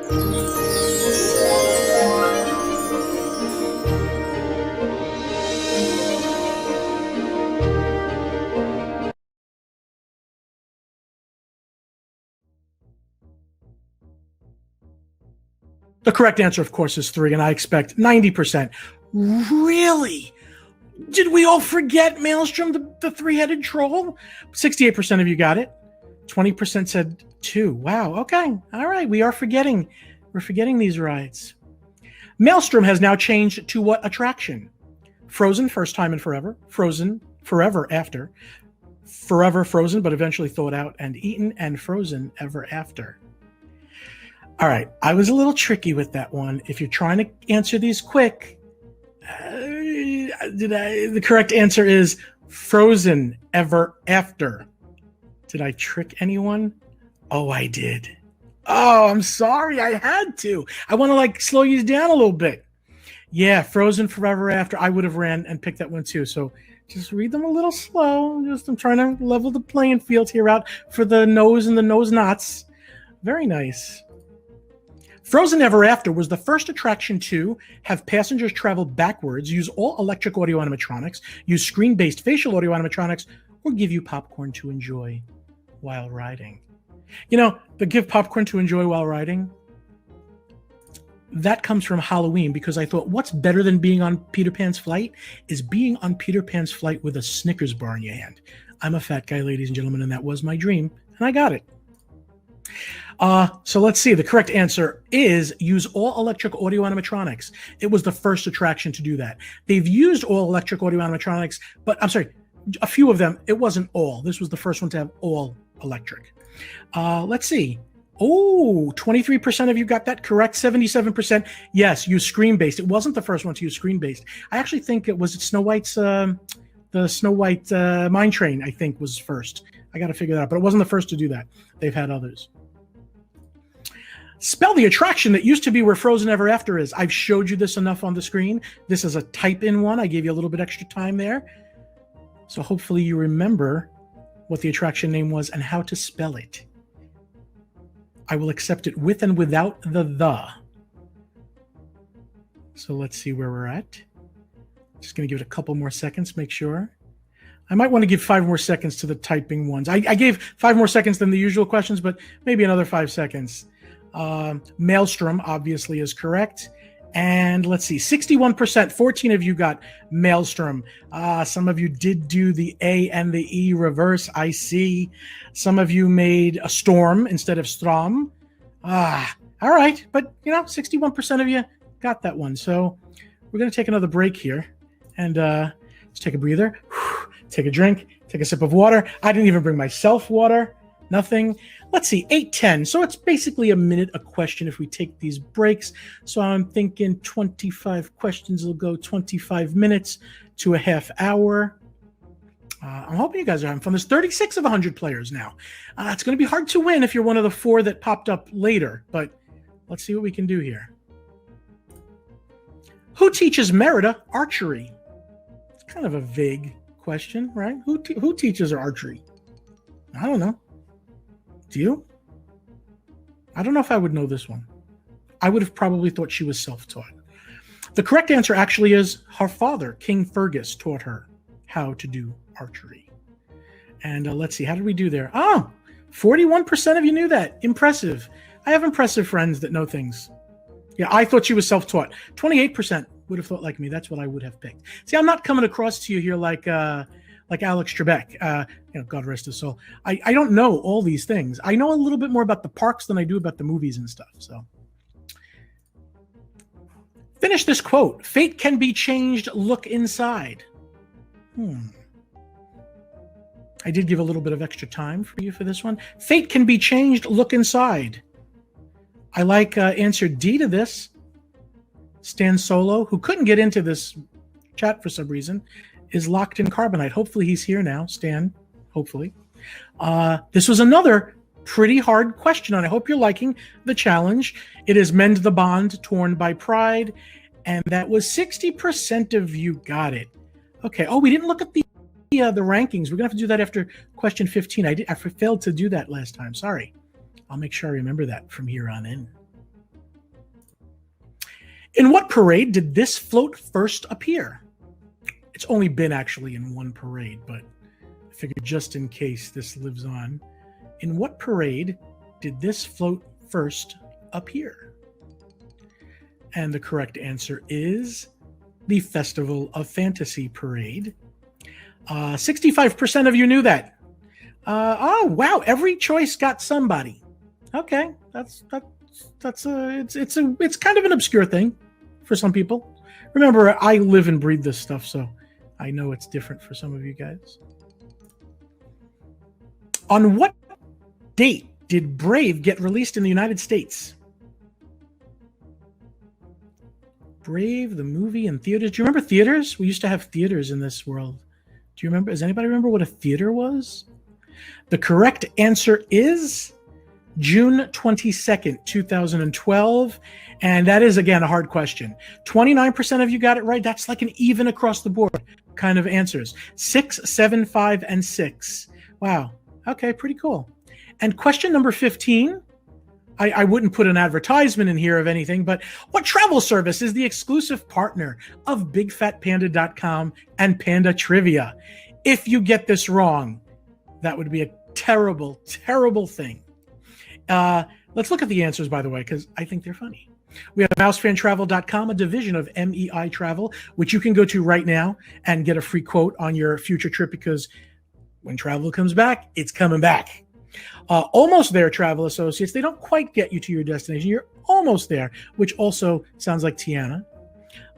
The correct answer, of course, is 3, and I expect 90%. Really? Did we all forget Maelstrom, the three-headed troll? 68% of you got it. 20% said 2. Wow, okay. All right, we are forgetting. We're forgetting these rides. Maelstrom has now changed to what attraction? Frozen, first time and forever. Frozen, forever after. Forever frozen, but eventually thawed out and eaten, and frozen ever after. All right, I was a little tricky with that one. If you're trying to answer these quick, the correct answer is frozen ever after. Did I trick anyone? Oh, I did. Oh, I'm sorry. I had to. I want to slow you down a little bit. Yeah, frozen forever after. I would have ran and picked that one too. So just read them a little slow. I'm trying to level the playing field here out for the nose and the nose knots. Very nice. Frozen Ever After was the first attraction to have passengers travel backwards, use all electric audio animatronics, use screen-based facial audio animatronics, or give you popcorn to enjoy while riding. You know, the give popcorn to enjoy while riding, that comes from Halloween, because I thought what's better than being on Peter Pan's flight is being on Peter Pan's flight with a Snickers bar in your hand. I'm a fat guy, ladies and gentlemen, and that was my dream, and I got it. So let's see. The correct answer is use all electric audio animatronics. It was the first attraction to do that. They've used all electric audio animatronics, but I'm sorry, a few of them. It wasn't all. This was the first one to have all electric. Let's see. Oh, 23% of you got that correct. 77%. Yes, use screen-based. It wasn't the first one to use screen-based. I actually think it was Snow White's, the Snow White Mine Train, I think, was first. I got to figure that out, but it wasn't the first to do that. They've had others. Spell the attraction that used to be where Frozen Ever After is. I've showed you this enough on the screen. This is a type-in one. I gave you a little bit extra time there. So hopefully you remember what the attraction name was and how to spell it. I will accept it with and without the. So let's see where we're at. Just going to give it a couple more seconds, make sure. I might want to give 5 more seconds to the typing ones. I gave 5 more seconds than the usual questions, but maybe another 5 seconds. Maelstrom obviously is correct. And let's see, 61%, 14 of you got Maelstrom. Some of you did do the A and the E reverse, I see. Some of you made a storm instead of Strom. All right, but 61% of you got that one. So we're going to take another break here and let's take a breather, take a drink, take a sip of water. I didn't even bring myself water, nothing. Let's see, 8:10. So it's basically a minute a question if we take these breaks. So I'm thinking 25 questions will go 25 minutes to a half hour. I'm hoping you guys are having fun. There's 36 of 100 players now. It's going to be hard to win if you're one of the 4 that popped up later, but let's see what we can do here. Who teaches Merida archery? It's kind of a vague question, right? Who teaches her archery? I don't know. Do you? I don't know if I would know this one. I would have probably thought she was self-taught. The correct answer actually is her father, King Fergus, taught her how to do archery. And let's see, how did we do there? 41% of you knew that. Impressive. I have impressive friends that know things. Yeah, I thought she was self-taught. 28% would have thought like me. That's what I would have picked. See, I'm not coming across to you here like Alex Trebek, God rest his soul. I don't know all these things. I know a little bit more about the parks than I do about the movies and stuff. So, finish this quote. Fate can be changed. Look inside. I did give a little bit of extra time for you for this one. Fate can be changed. Look inside. I like answer D to this. Stan Solo, who couldn't get into this chat for some reason, is locked in carbonite. Hopefully he's here now, Stan. Hopefully. This was another pretty hard question, and I hope you're liking the challenge. It is Mend the Bond, Torn by Pride, and that was 60% of you got it. Okay. Oh, we didn't look at the rankings. We're going to have to do that after question 15. I failed to do that last time. Sorry. I'll make sure I remember that from here on in. In what parade did this float first appear? It's only been actually in one parade, but I figured just in case this lives on. In what parade did this float first appear? And the correct answer is the Festival of Fantasy Parade. 65% of you knew that. Oh wow! Every choice got somebody. Okay, it's kind of an obscure thing for some people. Remember, I live and breathe this stuff, so I know it's different for some of you guys. On what date did Brave get released in the United States? Brave, the movie, and theaters. Do you remember theaters? We used to have theaters in this world. Do you remember? Does anybody remember what a theater was? The correct answer is June 22nd, 2012. And that is, again, a hard question. 29% of you got it right. That's like an even across the board kind of answers. 6, 7, 5, and 6. Wow. Okay, pretty cool. And question number 15. I wouldn't put an advertisement in here of anything, but what travel service is the exclusive partner of BigFatPanda.com and Panda Trivia? If you get this wrong, that would be a terrible, terrible thing. Let's look at the answers, by the way, because I think they're funny. We have MouseFanTravel.com, a division of MEI Travel, which you can go to right now and get a free quote on your future trip, because when travel comes back, it's coming back. Almost There Travel Associates. They don't quite get you to your destination. You're almost there, which also sounds like Tiana.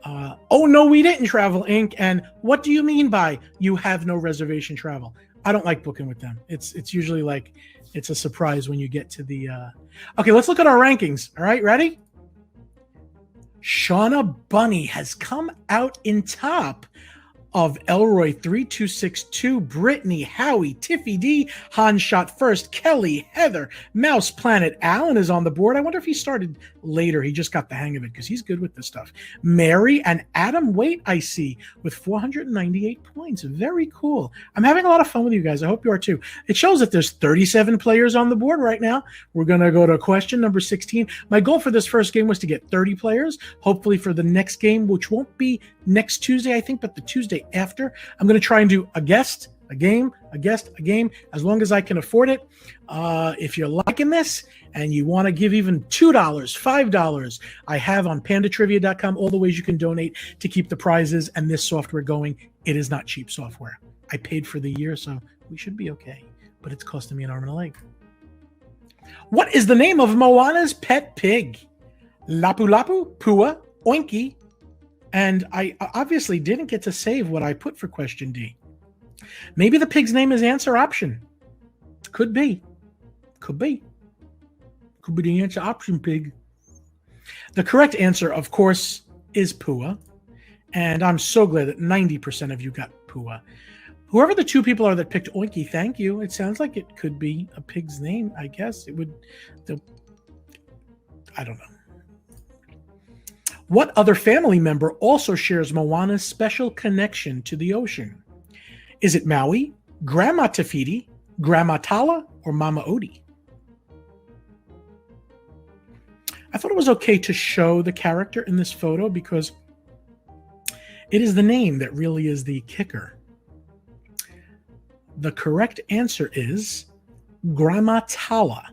Oh, no, we didn't Travel Inc. And what do you mean by you have no reservation travel? I don't like booking with them. It's usually like it's a surprise when you get to the... Okay, let's look at our rankings. All right, ready? Shauna Bunny has come out in top of Elroy 3262, Brittany, Howie, Tiffy D, Han shot first, Kelly, Heather, Mouse Planet. Alan is on the board. I wonder if he started later. He just got the hang of it because he's good with this stuff. Mary and Adam Waite, I see, with 498 points. Very cool. I'm having a lot of fun with you guys. I hope you are too. It shows that there's 37 players on the board right now. We're going to go to question number 16. My goal for this first game was to get 30 players. Hopefully for the next game, which won't be next Tuesday, I think, but the Tuesday after, I'm going to try and do a guest, a game, a guest, a game, as long as I can afford it. If you're liking this and you want to give even $2, $5, I have on pandatrivia.com all the ways you can donate to keep the prizes and this software going. It is not cheap software. I paid for the year, so we should be okay, but it's costing me an arm and a leg. What is the name of Moana's pet pig? Lapu Lapu, Pua, Oinky, and I obviously didn't get to save what I put for question D. Maybe the pig's name is answer option. Could be. Could be. Could be the answer option pig. The correct answer, of course, is Pua. And I'm so glad that 90% of you got Pua. Whoever the two people are that picked Oinky, thank you. It sounds like it could be a pig's name, I guess. It would... I don't know. What other family member also shares Moana's special connection to the ocean? Is it Maui, Grandma Tafiti, Grandma Tala, or Mama Odie? I thought it was okay to show the character in this photo because it is the name that really is the kicker. The correct answer is Grandma Tala.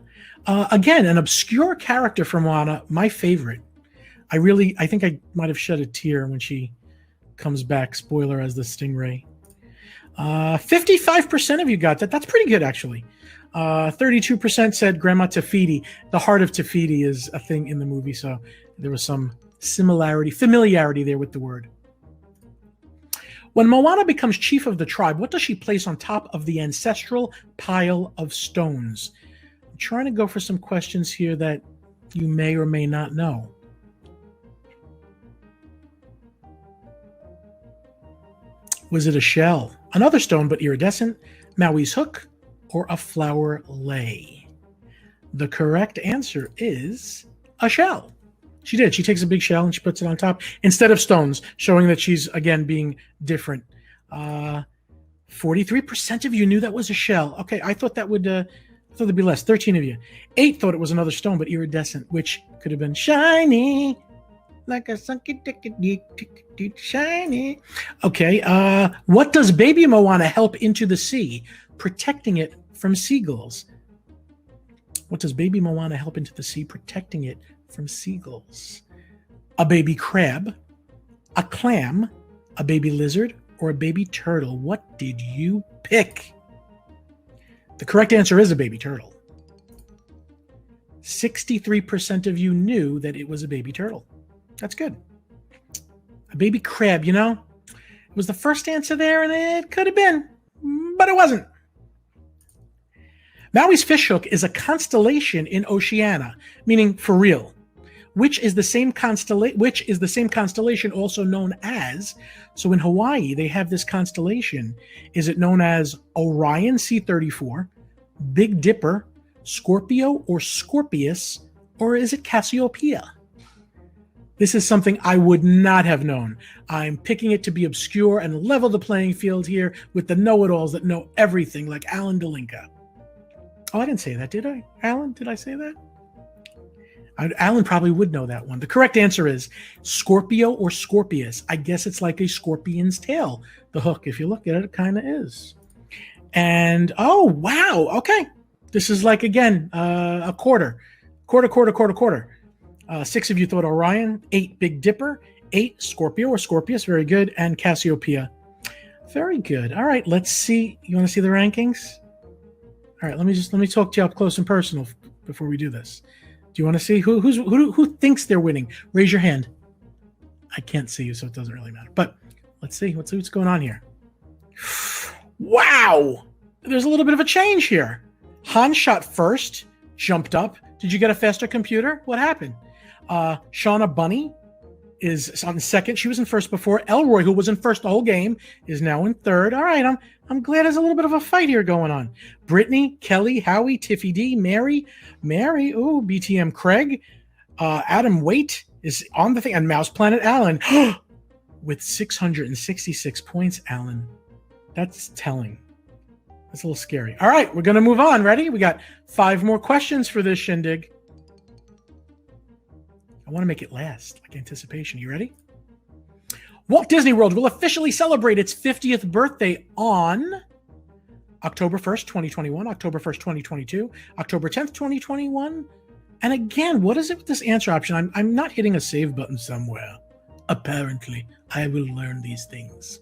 Again, an obscure character from Moana, my favorite. I think I might have shed a tear when she comes back, spoiler, as the stingray. 55% of you got that. That's pretty good, actually. 32% said Grandma Tafiti. The heart of Tafiti is a thing in the movie, so there was some familiarity there with the word. When Moana becomes chief of the tribe, what does she place on top of the ancestral pile of stones? I'm trying to go for some questions here that you may or may not know. Was it a shell, another stone but iridescent, Maui's hook, or a flower lei? The correct answer is a shell. She did. She takes a big shell and she puts it on top instead of stones, showing that she's, again, being different. 43% of you knew that was a shell. Okay, I thought that would... I thought there'd be less. 13 of you. 8 thought it was another stone but iridescent, which could have been shiny. like a sunky shiny. Okay, what does Baby Moana help into the sea, protecting it from seagulls? What does Baby Moana help into the sea, protecting it from seagulls? A baby crab, a clam, a baby lizard, or a baby turtle? What did you pick? The correct answer is a baby turtle. 63% of you knew that it was a baby turtle. That's good. A baby crab, you know? It was the first answer there, and it could have been, but it wasn't. Maui's fishhook is a constellation in Oceania, meaning for real. Which is the same constellation also known as, so in Hawaii, they have this constellation. Is it known as Orion C34, Big Dipper, Scorpio, or Scorpius, or is it Cassiopeia? This is something I would not have known. I'm picking it to be obscure and level the playing field here with the know-it-alls that know everything, like Alan Delinka. Oh, I didn't say that, did I? Alan, did I say that? Alan probably would know that one. The correct answer is Scorpio or Scorpius. I guess it's like a scorpion's tail. The hook, if you look at it, it kind of is. And, oh, wow. Okay. This is like, again, a quarter. 6 of you thought Orion, 8 Big Dipper, 8 Scorpio or Scorpius. Very good. And Cassiopeia. Very good. All right. Let's see. You want to see the rankings? All right. Let me talk to you up close and personal before we do this. Do you want to see who thinks they're winning? Raise your hand. I can't see you, so it doesn't really matter. But let's see what's going on here. Wow, there's a little bit of a change here. Han shot first, jumped up. Did you get a faster computer? What happened? Shauna Bunny is on second. She was in first before. Elroy, who was in first the whole game, is now in third. All right, I'm glad there's a little bit of a fight here going on. Brittany, Kelly, Howie, Tiffy D, Mary, ooh, BTM Craig, Adam Waite is on the thing, and Mouse Planet Alan with 666 points. Alan, that's telling. That's a little scary. All right, we're gonna move on. Ready? We got 5 more questions for this shindig. I want to make it last, like anticipation. You ready? Walt Disney World will officially celebrate its 50th birthday on October 1st, 2021, October 1st, 2022, October 10th, 2021. And again, what is it with this answer option? I'm not hitting a save button somewhere. Apparently, I will learn these things.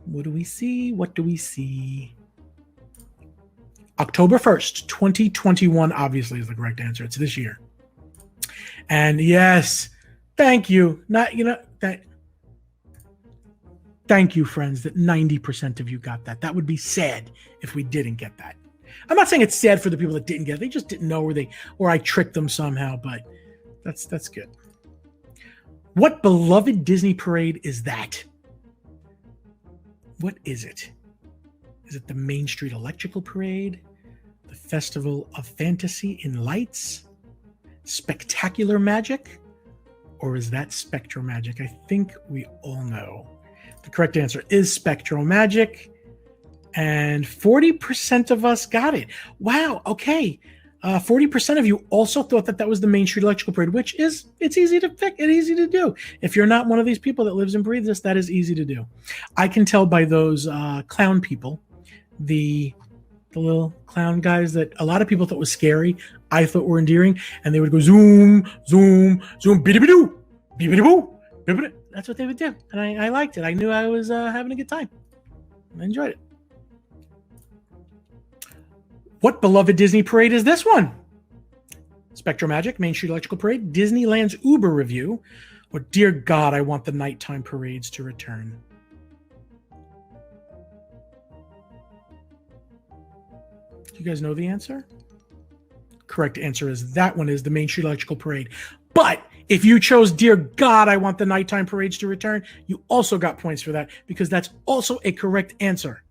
What do we see? What do we see? October 1st, 2021, obviously, is the correct answer. It's this year. And yes, thank you. Thank you, friends, that 90% of you got that. That would be sad if we didn't get that. I'm not saying it's sad for the people that didn't get it. They just didn't know, or I tricked them somehow, but that's good. What beloved Disney parade is that? What is it? Is it the Main Street Electrical Parade? The Festival of Fantasy in Lights? Spectacular Magic? Or is that Spectro Magic? I think we all know. The correct answer is Spectro Magic. And 40% of us got it. Wow, okay. 40% of you also thought that was the Main Street Electrical Parade, which is, it's easy to pick. It's easy to do. If you're not one of these people that lives and breathes this, that is easy to do. I can tell by those clown people, the little clown guys that a lot of people thought was scary, I thought were endearing, and they would go zoom, zoom, zoom, biddy-bidoo, biddy-bidoo, biddy-bidoo. That's what they would do, and I liked it. I knew I was having a good time. I enjoyed it. What beloved Disney parade is this one? Spectro Magic, Main Street Electrical Parade, Disneyland's Uber Review, or dear God, I want the nighttime parades to return. Do you guys know the answer? Correct answer is that one is the Main Street Electrical Parade. But if you chose, dear God, I want the nighttime parades to return, you also got points for that because that's also a correct answer.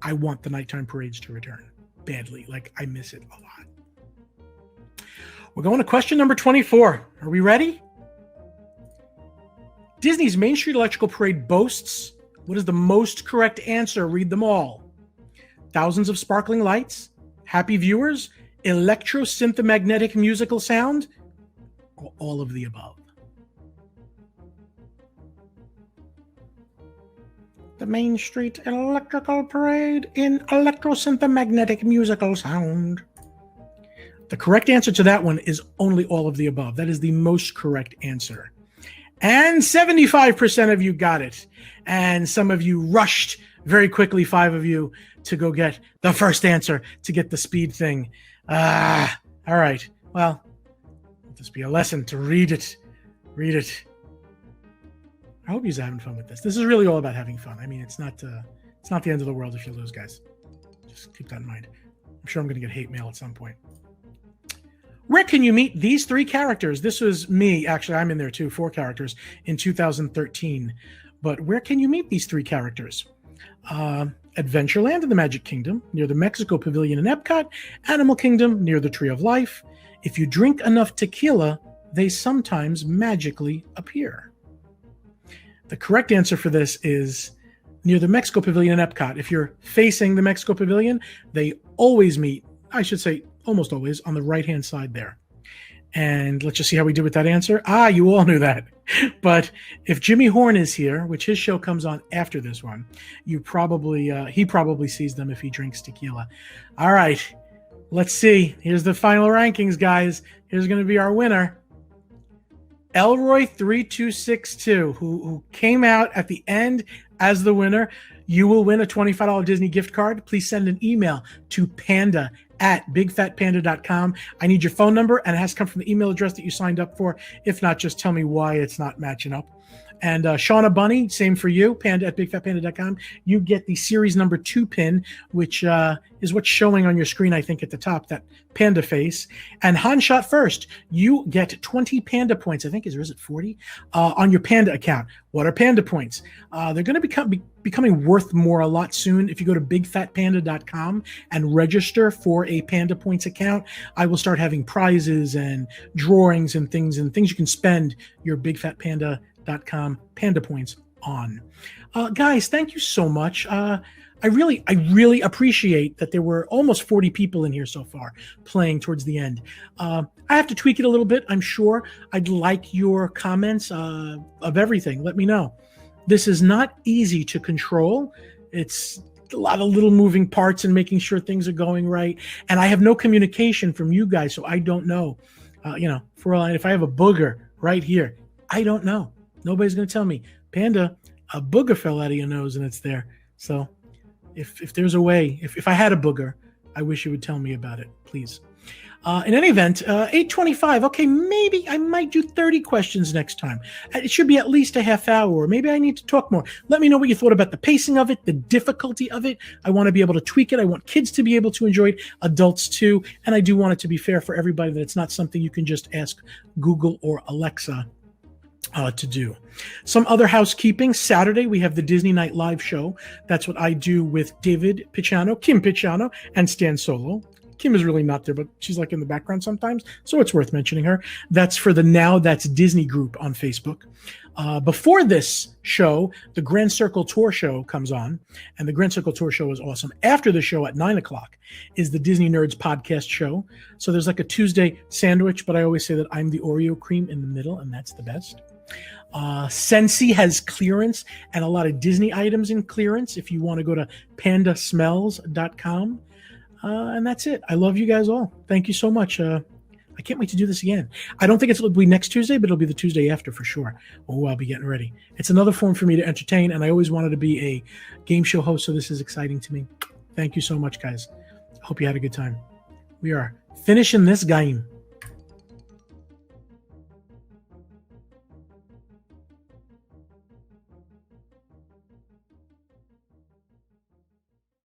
I want the nighttime parades to return badly. Like, I miss it a lot. We're going to question number 24. Are we ready? Disney's Main Street Electrical Parade boasts, what is the most correct answer? Read them all. Thousands of sparkling lights, happy viewers, electro-synthomagnetic musical sound, or all of the above? The Main Street Electrical Parade in electrosynthomagnetic musical sound. The correct answer to that one is only all of the above. That is the most correct answer. And 75% of you got it. And some of you rushed very quickly, 5 of you, to go get the first answer, to get the speed thing. All right. Well, let this be a lesson to read it. Read it. I hope you're having fun with this. This is really all about having fun. I mean, it's not the end of the world if you lose, guys. Just keep that in mind. I'm sure I'm going to get hate mail at some point. Where can you meet these 3 characters? This was me. Actually, I'm in there too. 4 characters in 2013. But where can you meet these 3 characters? Adventureland in the Magic Kingdom, near the Mexico Pavilion in Epcot, Animal Kingdom, near the Tree of Life. If you drink enough tequila, they sometimes magically appear. The correct answer for this is near the Mexico Pavilion in Epcot. If you're facing the Mexico Pavilion, they always meet, I should say almost always, on the right-hand side there. And let's just see how we did with that answer. You all knew that. But if Jimmy Horn is here, which his show comes on after this one, he probably sees them if he drinks tequila. All right, let's see. Here's the final rankings, guys. Here's going to be our winner. Elroy3262, who came out at the end as the winner. You will win a $25 Disney gift card. Please send an email to panda@bigfatpanda.com. I need your phone number, and it has to come from the email address that you signed up for. If not, just tell me why it's not matching up. And Shauna Bunny, same for you, panda@bigfatpanda.com. You get the series number 2 pin, which is what's showing on your screen, I think, at the top, that panda face. And Han Shot First, you get 20 panda points, I think, is it 40, on your panda account. What are panda points? They're going to becoming worth more a lot soon. If you go to bigfatpanda.com and register for a Panda Points account, I will start having prizes and drawings and things you can spend your bigfatpanda.com Panda Points on. Guys, thank you so much. I really appreciate that there were almost 40 people in here so far playing towards the end. I have to tweak it a little bit, I'm sure. I'd like your comments of everything. Let me know. This is not easy to control. It's a lot of little moving parts and making sure things are going right. And I have no communication from you guys, so I don't know. If I have a booger right here, I don't know. Nobody's going to tell me, Panda, a booger fell out of your nose and it's there. So if there's a way, if I had a booger, I wish you would tell me about it, please. In any event, 8:25. Okay, maybe I might do 30 questions next time. It should be at least a half hour, or maybe I need to talk more. Let me know what you thought about the pacing of it, the difficulty of it. I want to be able to tweak it. I want kids to be able to enjoy it, adults too, and I do want it to be fair for everybody, that it's not something you can just ask Google or Alexa to do. Some other housekeeping. Saturday, we have the Disney Night Live show. That's what I do with David Picciano, Kim Picciano, and Stan Solo. Kim is really not there, but she's like in the background sometimes, so it's worth mentioning her. That's for the Now That's Disney group on Facebook. Before this show, the Grand Circle Tour show comes on, and the Grand Circle Tour show is awesome. After the show at 9 o'clock is the Disney Nerds podcast show. So there's like a Tuesday sandwich, but I always say that I'm the Oreo cream in the middle, and that's the best. Scentsy has clearance and a lot of Disney items in clearance if you want to go to pandasmells.com. And that's it. I love you guys all. Thank you so much. I can't wait to do this again. I don't think it'll be next Tuesday, but it'll be the Tuesday after for sure. Oh, I'll be getting ready. It's another form for me to entertain, and I always wanted to be a game show host, so this is exciting to me. Thank you so much, guys. I hope you had a good time. We are finishing this game.